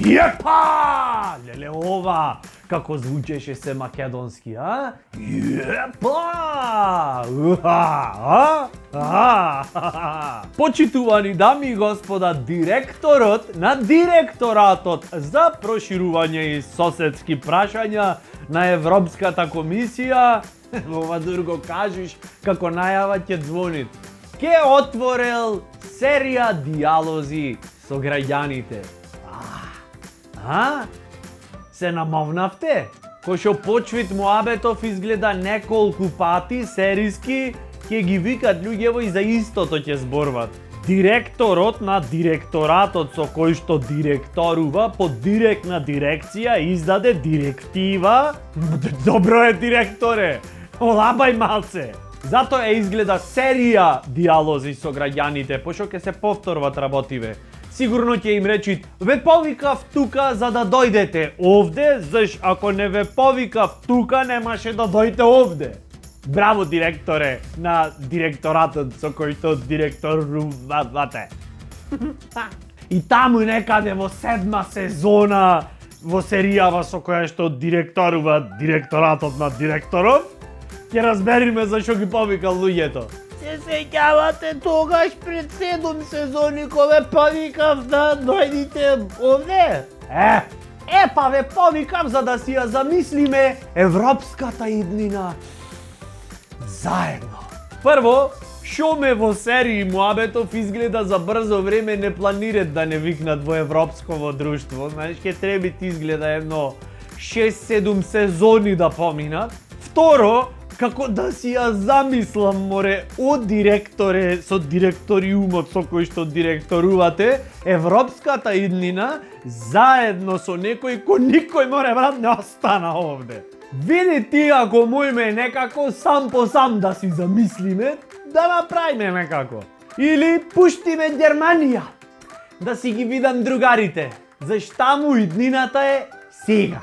Јепа! Леле ова, како звучеше се македонски, а? Јепа! Почитувани дами и господа, директорот на директоратот за проширување и соседски прашања на Европската комисија, ова дурго кажеш како најава ќе звонит, ке отворел серија дијалози со граѓаните. Се намовнавте? Кој што почвит муабетов изгледа неколку пати сериски, ќе ги викат луѓево и за истото ќе зборват. Директорот на директоратот со кој што директорува по директна дирекција издаде директива. Добро е, директоре, олабај малце. Зато е изгледа серија дијалози со граѓаните, пошто ќе се повторват работиве. Сигурно ќе им речит, ве повикав тука за да дојдете овде, заш ако не ве повикав тука немаше да дојдете овде. Браво, директоре, на директоратот со кој што директорувате. И таму некаде во 7-ма сезона во серијава со која што директорува директоратот на директоров, ќе разбериме зашо ги повикал луѓето. Се сеќавате тогаш пред 7 сезони кога ве повикав да дојдите овде? Па ве повикав за да си ја замислиме европската иднина заедно. Прво, шо ме во серии муабетов изгледа за брзо време не планират да не викнат во европсково друштво. Знаеш, ке требит изгледа едно 6-7 сезони да поминат. Второ, како да си ја замислам, море, директоре со директориумот со кој што директорувате, европската иднина, заедно со некој кој никој, море, брат, не остана овде. Види ти ако мојме некако сам по сам да си замислиме, да направиме некако. Или пуштиме Германија, да си ги видам другарите, заш таму иднината е сега.